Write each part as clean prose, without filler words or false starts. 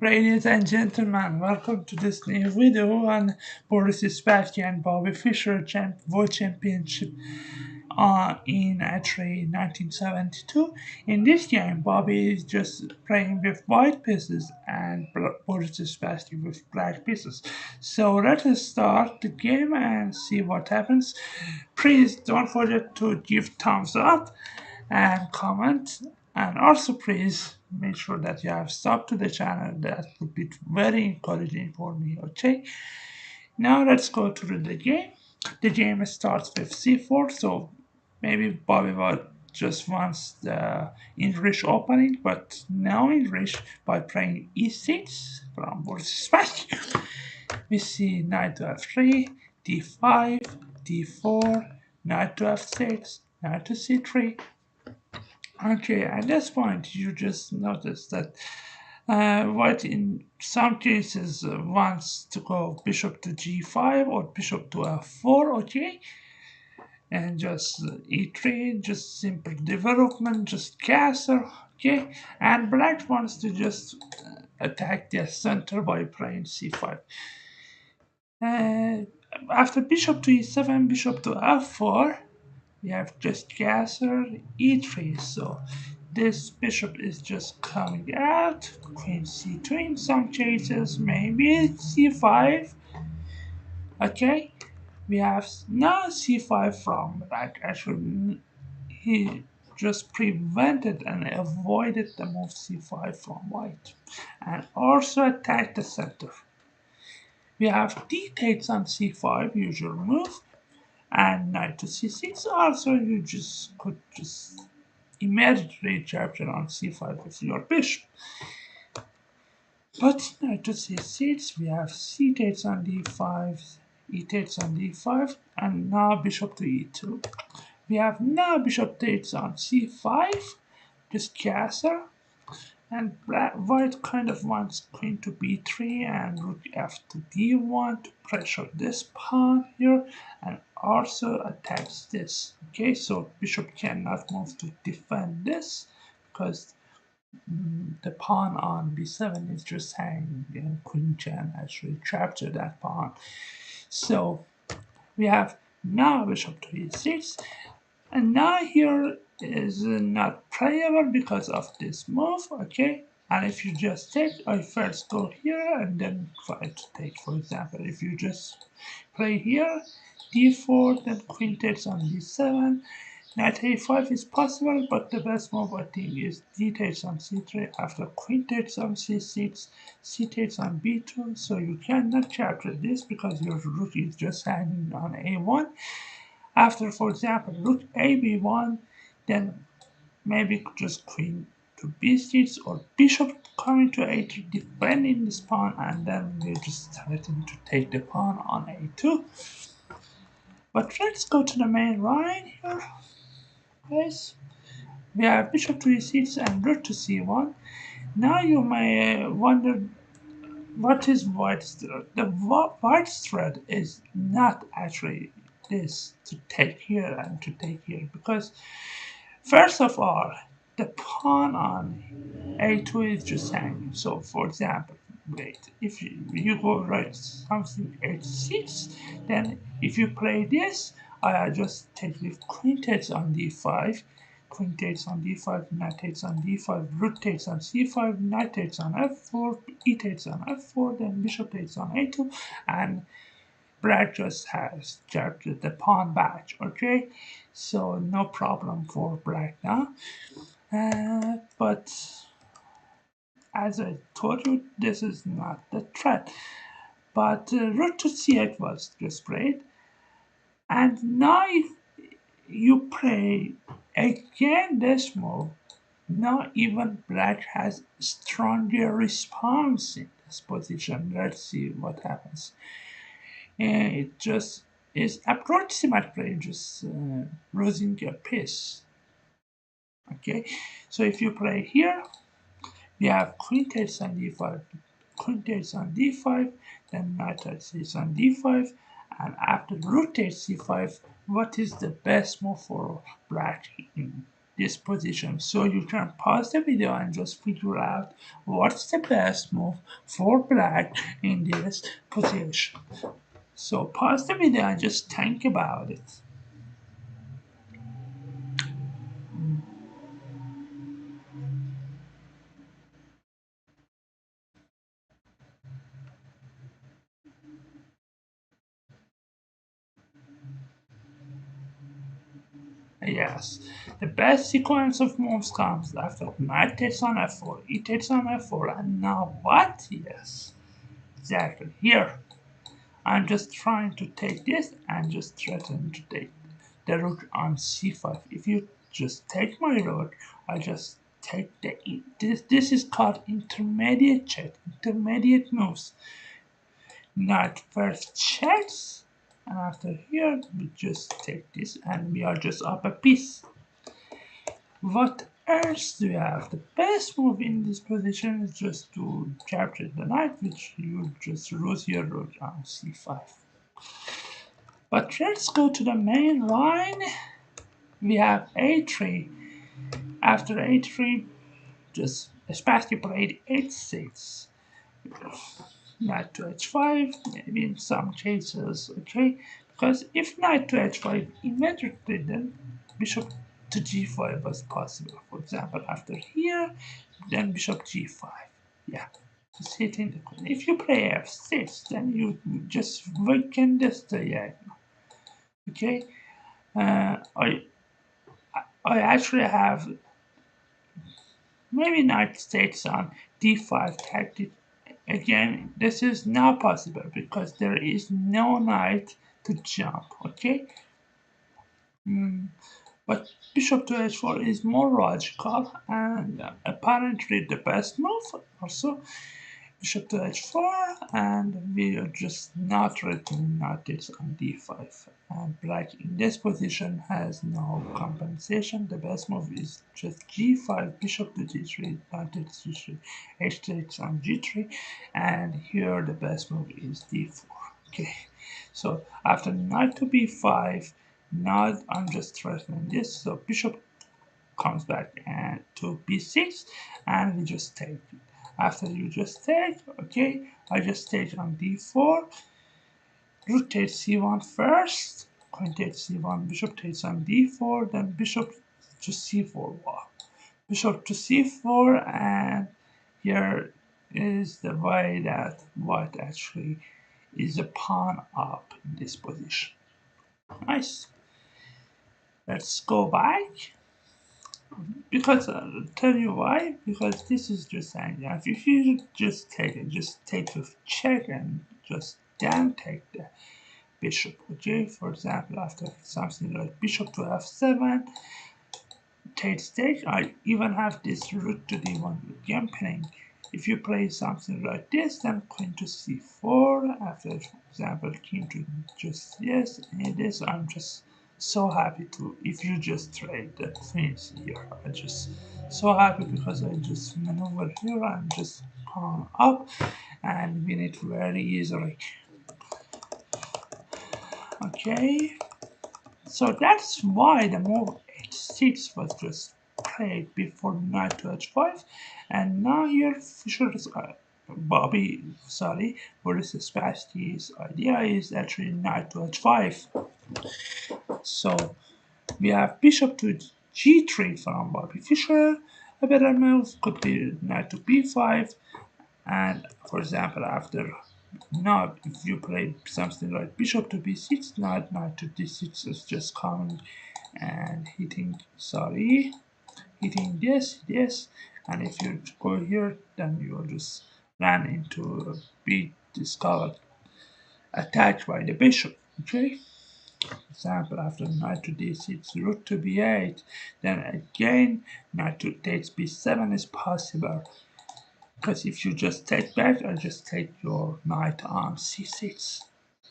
Ladies and gentlemen, welcome to this new video on Boris Spassky and Bobby Fischer World Championship in Atari 1972. In this game, Bobby is just playing with white pieces and Boris Spassky with black pieces. So let us start the game and see what happens. Please don't forget to give thumbs up and comment, and also please make sure that you have subbed to the channel. That would be very encouraging for me. Okay, now let's go to the game. The game starts with c4, so maybe Bobby just wants the English opening, but now English by playing e6 from Boris Spassky. We see knight to f3, d5, d4, knight to f6, knight to c3. Okay, at this point, you just notice that white in some cases wants to go bishop to g5 or bishop to f4, okay? And just e3, just simple development, just castle, okay? And black wants to just attack the center by playing c5. After bishop to e7, bishop to f4, we have just castle e3, so this bishop is just coming out, queen c2 in some cases, maybe c5. Okay, we have now c5 from black. Actually, he just prevented and avoided the move c5 from white, and also attacked the center. We have d takes on c5, usual move, and knight to c6. Also, you just could just immediately capture on c5 with your bishop. But knight to c6, we have c takes on d5, e takes on d5, and now bishop to e2. We have now bishop takes on c5, just castle, and white kind of wants queen to b3 and rook f to d1 to pressure this pawn here, and also attacks this. Okay, so bishop cannot move to defend this because the pawn on b7 is just hanging, and queen can actually capture that pawn. So we have now bishop to e6, and now here is not playable because of this move, okay? And if you just take, I first go here and then try to take, for example, if you just play here, d4, then queen takes on d7, knight a5 is possible, but the best move I think is d takes on c3 after queen takes on c6, c takes on b2, so you cannot capture this because your rook is just hanging on a1. After, for example, rook a b1, then maybe just queen to b6 or bishop coming to a3, defending this pawn, and then we're just threatening to take the pawn on a2. But let's go to the main line here, guys. We have bishop to e6 and rook to c1. Now you may wonder what is white's threat. The white's threat is not actually this to take here and to take here, because first of all, the pawn on a2 is just hanging. So for example, wait, if you go right something h6, then if you play this, I just take with queen takes on d5, queen takes on d5, knight takes on d5, rook takes on c5, knight takes on f4, e takes on f4, then bishop takes on a2, and black just has captured the pawn back, okay? So no problem for black now. But as I told you, this is not the threat. But rook to c8 was just played. And now if you play again this move, now even black has stronger response in this position. Let's see what happens. And it just is approximately just losing a piece. Okay, so if you play here, we have queen takes on d5, queen takes on d5, then knight takes on d5, and after rook takes c5, what is the best move for black in this position. So you can pause the video and just figure out what's the best move for black in this position. So pause the video and just think about it. Yes, the best sequence of moves comes after knight takes on f4, e takes on f4, and now what? Yes, exactly. Here, I'm just trying to take this and just threaten to take the rook on c5. If you just take my rook, I just take this is called intermediate check, intermediate moves. Knight first checks, and after here we just take this and we are just up a piece. What else do you have? The best move in this position is just to capture the knight, which you just lose your rook on c5. But let's go to the main line. We have a3. After a3, just Spassky played h6. Knight to h5, maybe in some cases, okay? Because if knight to h5 immediately, then bishop to g5 was possible. For example, after here, then bishop g5. Yeah, just hitting the queen. If you play f6, then you just weaken this diagonal. Okay, I actually have maybe knight takes on d5 tactic. Again, this is not possible because there is no knight to jump. Okay, but bishop to h4 is more logical and apparently the best move. Also, bishop to h4, and we are just not returning knights on d5. And black in this position has no compensation. The best move is just g5, bishop to g3, knight to g3, h takes on g3, and here the best move is d4. Okay, so after knight to b5, now I'm just threatening this, so bishop comes back and to b6, and we just take it. After you just take, okay, I just take on d4, rook takes c1 first, queen takes c1, bishop takes on d4, then bishop to c4. Wow. Bishop to c4, and here is the way that white actually is a pawn up in this position. Nice. Let's go back. Because I'll tell you why. Because this is just saying that if you just take it, just take the check and just then take the bishop. Okay, for example, after something like bishop to f7, take. I even have this rook to d1 gambling. If you play something like this, then queen to c4. After, for example, king to just yes, and this I'm just so happy to. If you just trade the queens here, I'm just so happy because I just maneuver here and just pawn up and win it very easily. Okay, so that's why the move h6 was just played before knight to h5, and now here Fischer's Boris Spassky's idea is actually knight to h5. So we have bishop to g3 from Bobby Fischer. A better move could be knight to b5, and for example, after now if you play something like bishop to b6, knight to d6 is just coming and hitting this, and if you go here, then you'll just run into a big discovered attack by the bishop. Okay, for example, after knight to d6, rook to b8, then again knight to takes b7 is possible. Because if you just take back, I just take your knight on c6.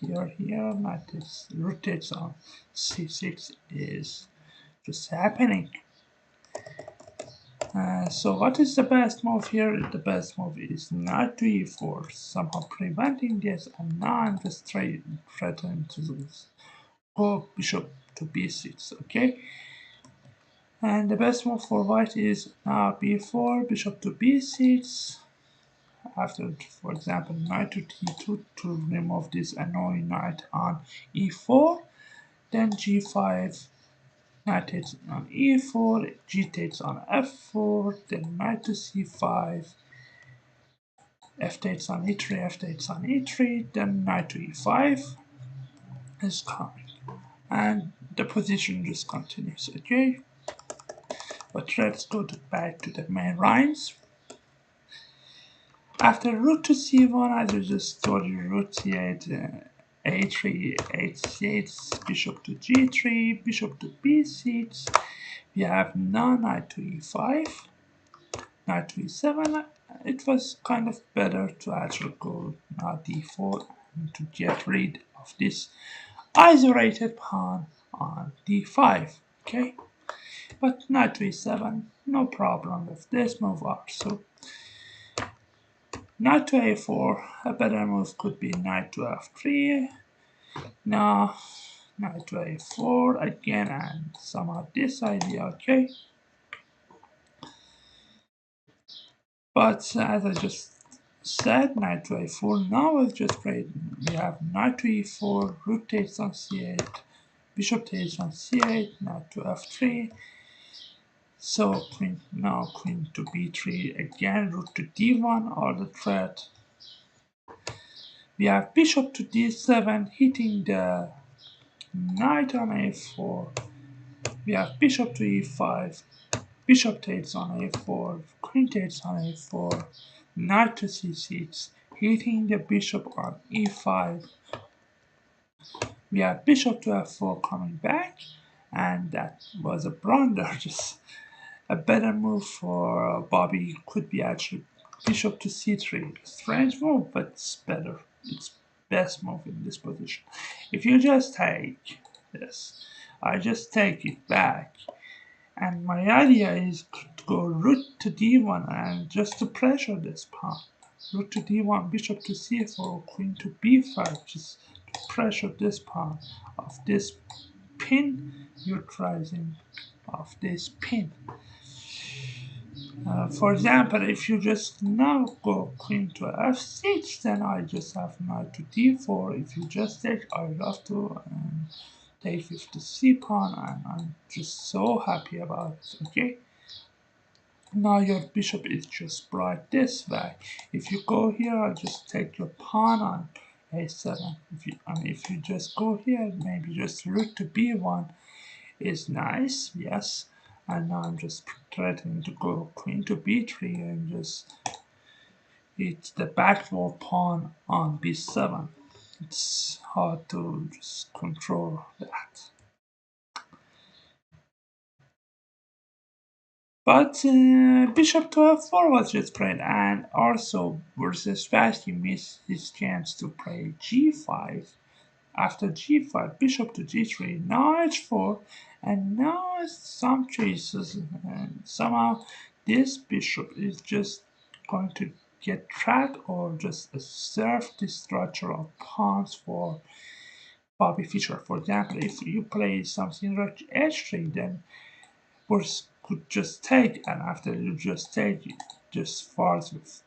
Here, knight is rotates on c6 is just happening. So what is the best move here? The best move is knight to e4, somehow preventing this, and now I'm just threatening to go bishop to b6, okay? And the best move for white is now b4, bishop to b6. After, for example, knight to d2 to remove this annoying knight on e4. Then g5, knight takes on e4, g takes on f4, then knight to c5, f takes on e3, f takes on e3, then knight to e5 is coming. And the position just continues, okay? But let's go back to the main lines. After rook to c1, as I just told you, rook c8, a3, h8, bishop to g3, bishop to b6. We have now knight to e5, knight to e7. It was kind of better to actually go now d4 and to get rid of this isolated pawn on d5, okay? But knight to e7, no problem with this move also. Knight to a4, a better move could be knight to f3. Now, knight to a4 again, and somehow this idea, okay? But as I just said, knight to a4, now we've just played, we have knight to e4, rook takes on c8, bishop takes on c8, knight to f3. So queen, now queen to b3 again, rook to d1, all the threat. We have bishop to d7 hitting the knight on a4. We have bishop to e5, bishop takes on a4, queen takes on a4, knight to c6, hitting the bishop on e5. We have bishop to f4 coming back, and that was a blunder. Just a better move for Bobby could be actually bishop to c3. Strange move, but it's better. It's best move in this position. If you just take this, I just take it back. And my idea is to go rook to d1 and just to pressure this pawn. Rook to d1, bishop to c4, queen to b5, just to pressure this pawn of this pin, neutralizing of this pin. For example, if you just now go queen to f6, then I just have knight to d4. If you just take, I love to take with the c pawn, and I'm just so happy about it, okay? Now your bishop is just brought this way. If you go here, I just take your pawn on a7. If you just go here, maybe just rook to b1 is nice, yes. And now I'm just threatening to go queen to b3 and just hit the backdoor pawn on b7. It's hard to just control that. But bishop to f4 was just played, and also Boris Spassky missed his chance to play g5. After g5, bishop to g3, now h4, and now some choices, and somehow this bishop is just going to get trapped or just serve the structure of pawns for Bobby Fischer. For example, if you play something like h3, then Boris could just take, and after you just take it, just falls with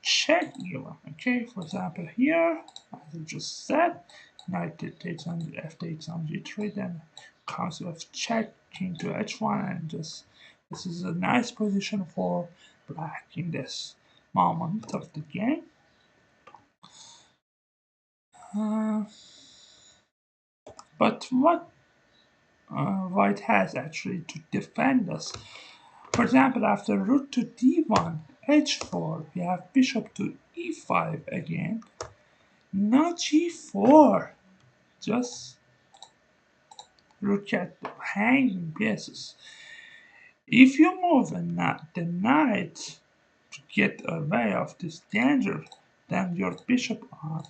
check even, okay? For example, here, as I just said, knight takes on f takes on g3, then comes with check, king to h1, and just this is a nice position for black in this moment of the game. But what white has actually to defend us? For example, after rook to d1, h4, we have bishop to e5 again. Now g4. Just look at the hanging pieces. If you move the knight to get away of this danger, then your bishop on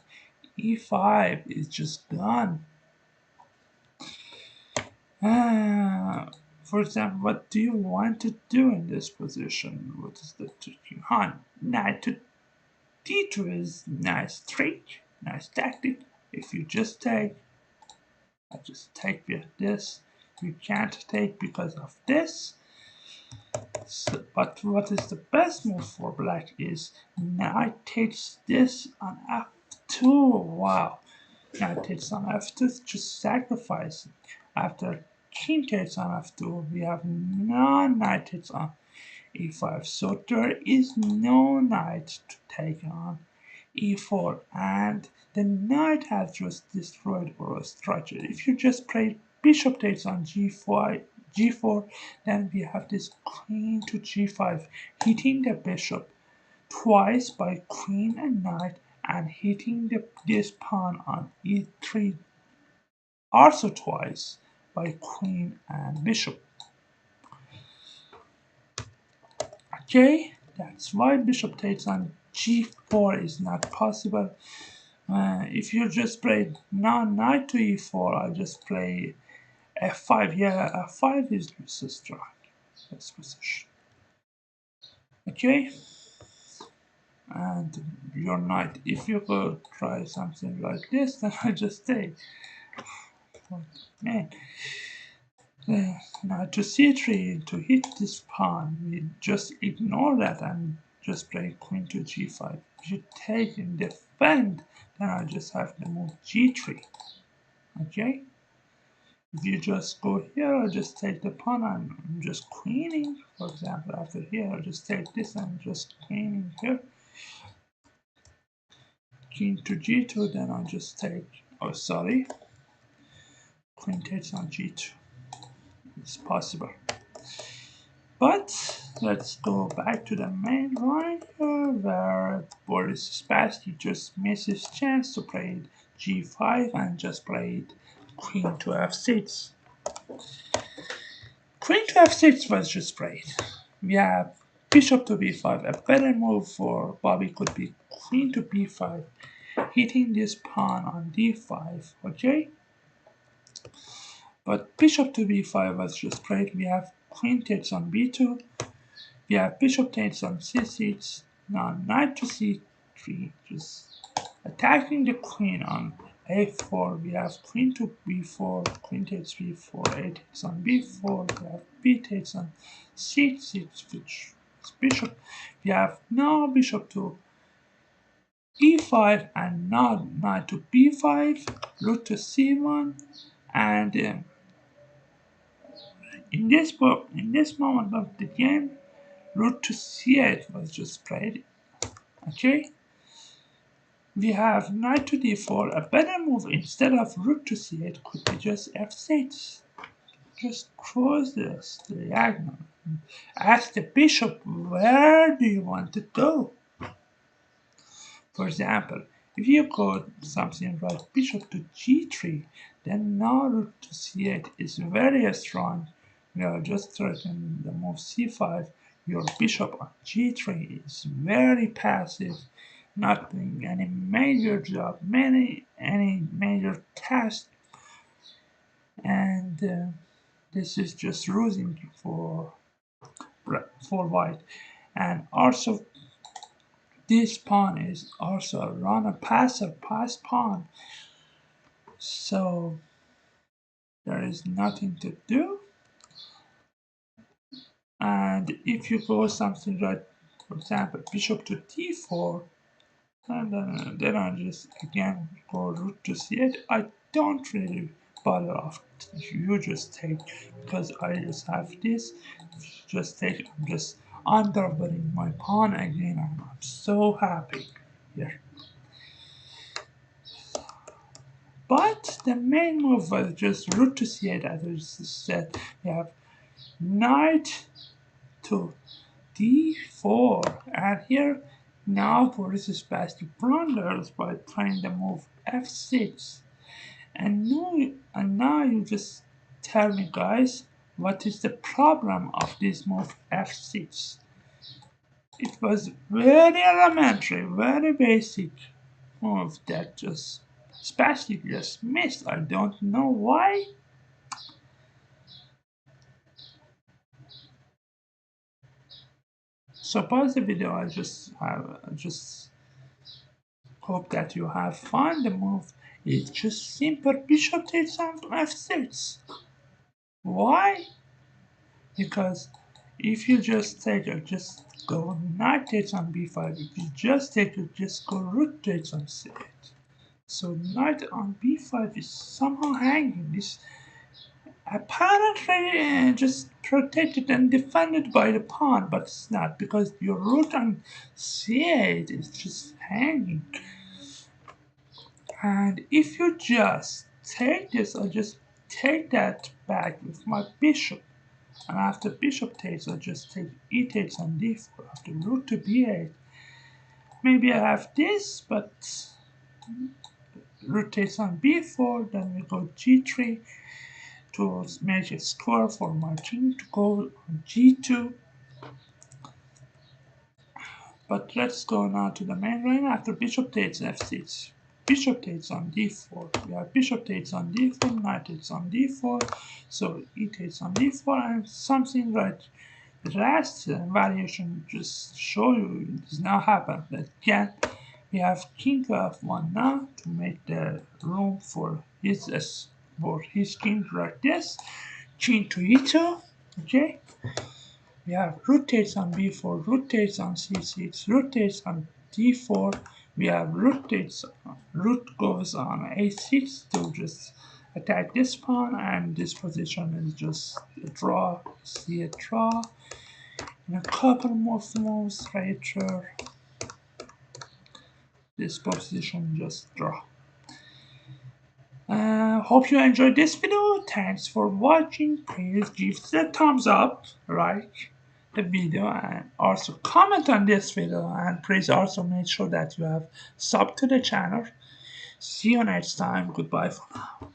e5 is just gone. For example, what do you want to do in this position? What is the tricky hand? Knight to d2 is nice trick, nice tactic. If you just take, I just take with this. We can't take because of this. So, but what is the best move for black is knight takes this on f2. Wow. Knight takes on f2, just sacrificing. After king takes on f2, we have no knight takes on e5. So there is no knight to take on e4, and the knight has just destroyed our structure. If you just play bishop takes on g4, then we have this queen to g5, hitting the bishop twice by queen and knight, and hitting this pawn on e3 also twice by queen and bishop. Okay, that's why bishop takes on g4 is not possible. If you just play knight to e4, I'll just play f5. Yeah, f5 is so strong. This position. Okay, and your knight. If you could try something like this, then I just take. Man, now to c3 to hit this pawn, we just ignore that and just play queen to g5. If you take and defend, then I just have to move g3. Okay. If you just go here, I'll just take the pawn and I'm just queening. For example, after here, I'll just take this and just queening here. King to g2, then I'll just take, oh sorry, queen takes on g2. It's possible. But let's go back to the main line here, where Boris Spassky just missed his chance to play g5 and just played queen to f6. Queen to f6 was just played. We have bishop to b5. A better move for Bobby could be queen to b5, hitting this pawn on d5, okay? But bishop to b5 was just played. We have queen takes on b2. We have bishop takes on c6. Now knight to c3, just attacking the queen on a4. We have queen to b4, queen takes b4, a takes on b4. We have b takes on c6, which is bishop. We have now bishop to e5 and now knight to b5, rook to c1, and in this moment of the game, rook to c8 was just played. Okay, we have knight to d4. A better move instead of rook to c8 could be just f6. Just cross this diagonal. Ask the bishop, where do you want to go? For example, if you go something like bishop to g3, then now rook to c8 is very strong. We are just threatening the move c5. Your bishop on g3 is very passive, not doing any major job, any major task, and this is just losing for white. And also, this pawn is also a runner passer pass pawn, so there is nothing to do. And if you go something like, for example, bishop to d4, and then I just again go rook to c8. I don't really bother off. You just take, because I just have this. Just take. I'm just underbuilding my pawn again, and I'm so happy here. But the main move was just rook to c8, as I said. We have knight to d4, and here now Boris Spassky blunders by playing the move f6. And now you just tell me, guys, what is the problem of this move f6? It was very elementary, very basic move that just Spassky just missed. I don't know why. So pause the video. I just hope that you have fun. The move is just simple bishop takes on f6. Why? Because if you just take it, just go knight takes on b5. If you just take it, just go rook takes on c8. So knight on b5 is somehow hanging. This apparently just protected and defended by the pawn, but it's not because your rook on c8 is just hanging. And if you just take this, I just take that back with my bishop. And after bishop takes, I just take e takes on d4. After rook to b8, maybe I have this, but rook takes on b4, then we go g3 to make a square for my king to go on g2. But let's go now to the main line. After bishop takes f6, bishop takes on d4. We have bishop takes on d4, knight takes on d4, so e takes on d4, and something like the last variation just show you does not happen. Again, we have king to f1 now to make the room for his king like this. King to e2, okay. We have rook takes on b4, rook takes on c6, rook takes on d4. We have rook goes on a6 to just attack this pawn, and this position is just a draw. See a draw. In a couple more moves later, this position just draw. Hope you enjoyed this video. Thanks for watching. Please give the thumbs up, like the video, and also comment on this video, and please also make sure that you have subbed to the channel. See you next time. Goodbye for now.